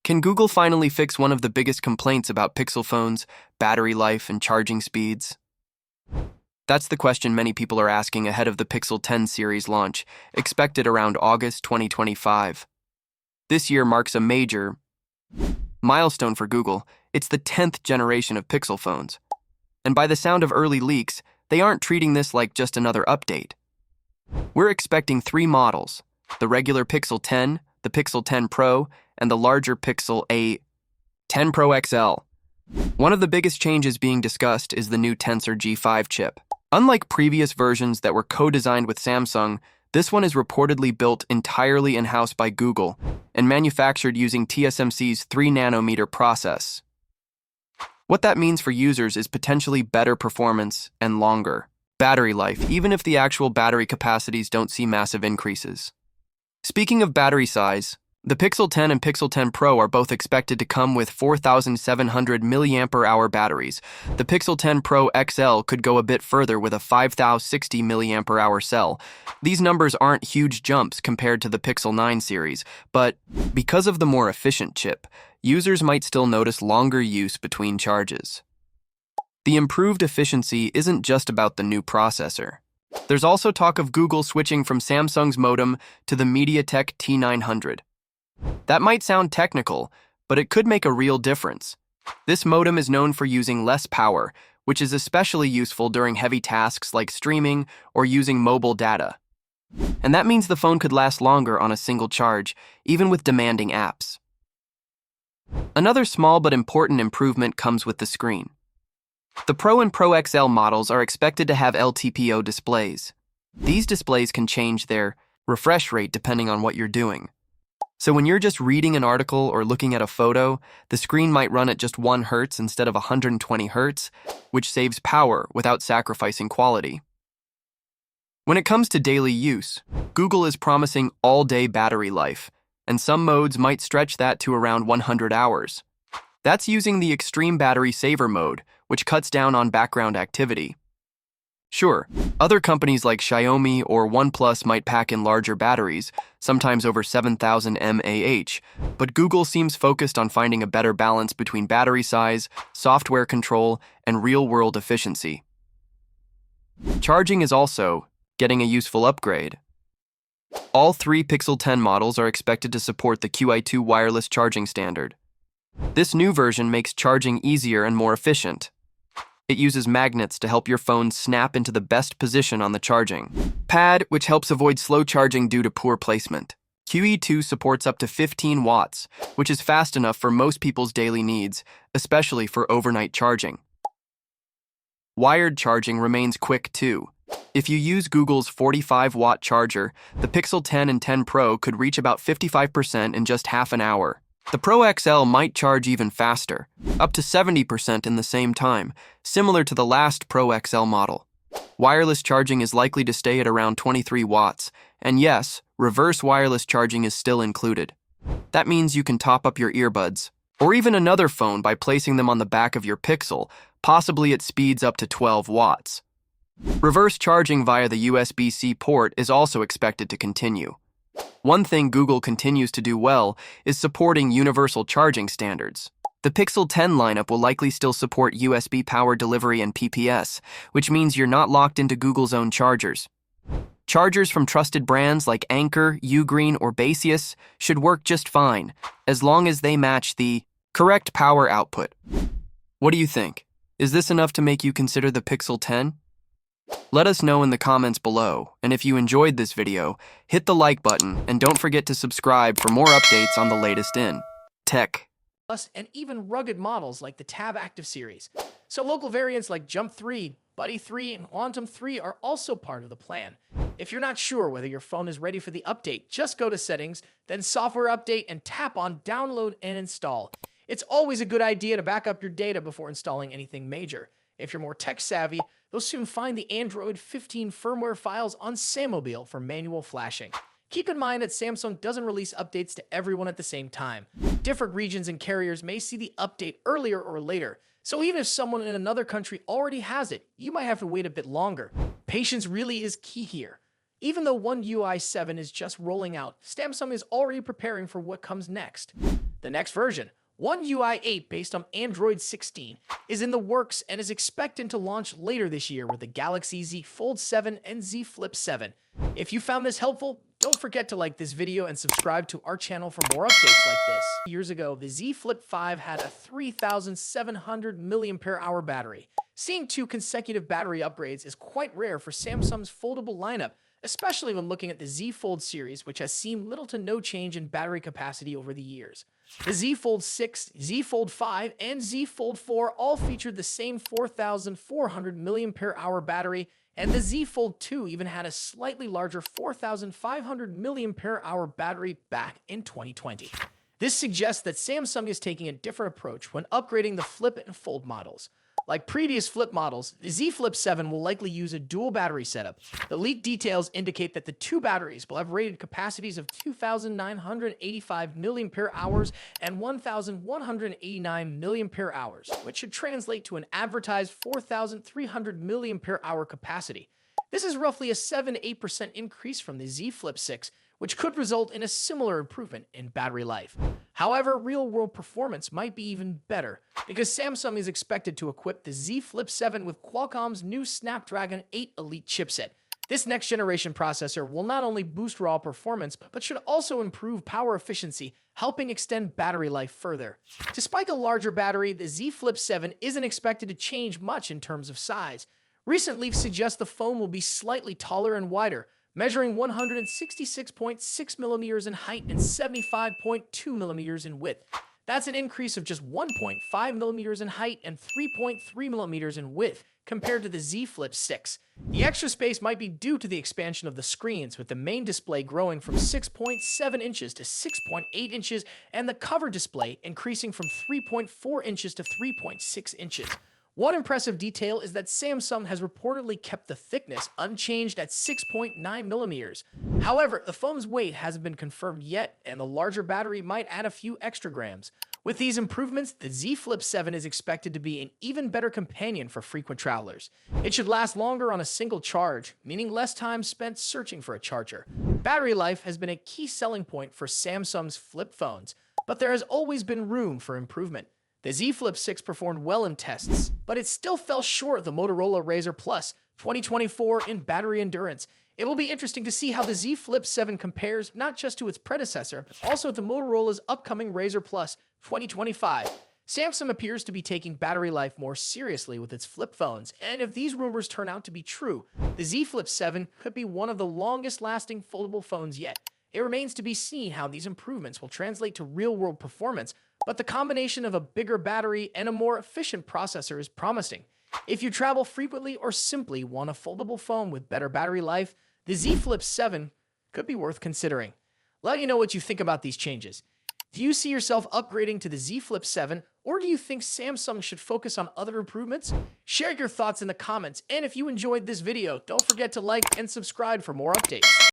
Can Google finally fix one of the biggest complaints about Pixel phones, battery life and charging speeds? That's the question many people are asking ahead of the Pixel 10 series launch, expected around August 2025. This year marks a major milestone for Google. It's the 10th generation of Pixel phones. And by the sound of early leaks, they aren't treating this like just another update. We're expecting 3 models: the regular Pixel 10, the Pixel 10 Pro, and the larger Pixel 8 10 Pro XL. One of the biggest changes being discussed is the new Tensor G5 chip. Unlike previous versions that were co-designed with Samsung, this one is reportedly built entirely in-house by Google and manufactured using TSMC's 3nm process. What that means for users is potentially better performance and longer battery life, even if the actual battery capacities don't see massive increases. Speaking of battery size, the Pixel 10 and Pixel 10 Pro are both expected to come with 4,700 mAh batteries. The Pixel 10 Pro XL could go a bit further with a 5,060 mAh cell. These numbers aren't huge jumps compared to the Pixel 9 series, but because of the more efficient chip, users might still notice longer use between charges. The improved efficiency isn't just about the new processor. There's also talk of Google switching from Samsung's modem to the MediaTek T900. That might sound technical, but it could make a real difference. This modem is known for using less power, which is especially useful during heavy tasks like streaming or using mobile data. And that means the phone could last longer on a single charge, even with demanding apps. Another small but important improvement comes with the screen. The Pro and Pro XL models are expected to have LTPO displays. These displays can change their refresh rate depending on what you're doing. So when you're just reading an article or looking at a photo, the screen might run at just 1 Hz instead of 120 Hz, which saves power without sacrificing quality. When it comes to daily use, Google is promising all-day battery life, and some modes might stretch that to around 100 hours. That's using the Extreme Battery Saver mode, which cuts down on background activity. Sure, other companies like Xiaomi or OnePlus might pack in larger batteries, sometimes over 7,000 mAh, but Google seems focused on finding a better balance between battery size, software control, and real-world efficiency. Charging is also getting a useful upgrade. All 3 Pixel 10 models are expected to support the QI2 wireless charging standard. This new version makes charging easier and more efficient. It uses magnets to help your phone snap into the best position on the charging pad, which helps avoid slow charging due to poor placement. QE2 supports up to 15 watts, which is fast enough for most people's daily needs, especially for overnight charging. Wired charging remains quick too. If you use Google's 45-watt charger, the Pixel 10 and 10 Pro could reach about 55% in just half an hour. The Pro XL might charge even faster, up to 70% in the same time, similar to the last Pro XL model. Wireless charging is likely to stay at around 23 watts, and yes, reverse wireless charging is still included. That means you can top up your earbuds, or even another phone by placing them on the back of your Pixel, possibly at speeds up to 12 watts. Reverse charging via the USB-C port is also expected to continue. One thing Google continues to do well is supporting universal charging standards. The Pixel 10 lineup will likely still support USB power delivery and PPS, which means you're not locked into Google's own chargers. Chargers from trusted brands like Anker, Ugreen, or Baseus should work just fine, as long as they match the correct power output. What do you think? Is this enough to make you consider the Pixel 10? Let us know in the comments below, and if you enjoyed this video, hit the like button and don't forget to subscribe for more updates on the latest in tech. And even rugged models like the Tab Active series. So local variants like Jump 3, Buddy 3, and Quantum 3 are also part of the plan. If you're not sure whether your phone is ready for the update, just go to Settings, then Software Update, and tap on Download and Install. It's always a good idea to back up your data before installing anything major. If you're more tech-savvy, you'll soon find the Android 15 firmware files on Sammobile for manual flashing. Keep in mind that Samsung doesn't release updates to everyone at the same time. Different regions and carriers may see the update earlier or later, so even if someone in another country already has it, you might have to wait a bit longer. Patience really is key here. Even though One UI 7 is just rolling out, Samsung is already preparing for what comes next. The next version, One UI 8 based on Android 16, is in the works and is expected to launch later this year with the Galaxy Z Fold 7 and Z Flip 7. If you found this helpful, don't forget to like this video and subscribe to our channel for more updates like this. Years ago, the Z Flip 5 had a 3,700 mAh battery. Seeing 2 consecutive battery upgrades is quite rare for Samsung's foldable lineup, especially when looking at the Z Fold series, which has seen little to no change in battery capacity over the years. The Z Fold 6, Z Fold 5, and Z Fold 4 all featured the same 4,400 mAh battery, and the Z Fold 2 even had a slightly larger 4,500 mAh battery back in 2020. This suggests that Samsung is taking a different approach when upgrading the Flip and Fold models. Like previous Flip models, the Z Flip 7 will likely use a dual battery setup. The leaked details indicate that the 2 batteries will have rated capacities of 2,985 mAh and 1,189 mAh, which should translate to an advertised 4,300 mAh capacity. This is roughly a 7-8% increase from the Z Flip 6, which could result in a similar improvement in battery life. However, real-world performance might be even better, because Samsung is expected to equip the Z Flip 7 with Qualcomm's new Snapdragon 8 Elite chipset. This next-generation processor will not only boost raw performance, but should also improve power efficiency, helping extend battery life further. Despite the larger battery, the Z Flip 7 isn't expected to change much in terms of size. Recent leaks suggest the phone will be slightly taller and wider, measuring 166.6 millimeters in height and 75.2 millimeters in width. That's an increase of just 1.5 millimeters in height and 3.3 millimeters in width compared to the Z Flip 6. The extra space might be due to the expansion of the screens, with the main display growing from 6.7 inches to 6.8 inches and the cover display increasing from 3.4 inches to 3.6 inches. One impressive detail is that Samsung has reportedly kept the thickness unchanged at 6.9 millimeters. However, the phone's weight hasn't been confirmed yet, and the larger battery might add a few extra grams. With these improvements, the Z Flip 7 is expected to be an even better companion for frequent travelers. It should last longer on a single charge, meaning less time spent searching for a charger. Battery life has been a key selling point for Samsung's flip phones, but there has always been room for improvement. The Z Flip 6 performed well in tests, but it still fell short of the Motorola Razr Plus 2024 in battery endurance. It will be interesting to see how the Z Flip 7 compares not just to its predecessor, but also to Motorola's upcoming Razr Plus 2025. Samsung appears to be taking battery life more seriously with its flip phones, and if these rumors turn out to be true, the Z Flip 7 could be one of the longest-lasting foldable phones yet. It remains to be seen how these improvements will translate to real-world performance, but the combination of a bigger battery and a more efficient processor is promising. If you travel frequently or simply want a foldable phone with better battery life, the Z Flip 7 could be worth considering. Let me know what you think about these changes. Do you see yourself upgrading to the Z Flip 7, or do you think Samsung should focus on other improvements? Share your thoughts in the comments, and if you enjoyed this video, don't forget to like and subscribe for more updates.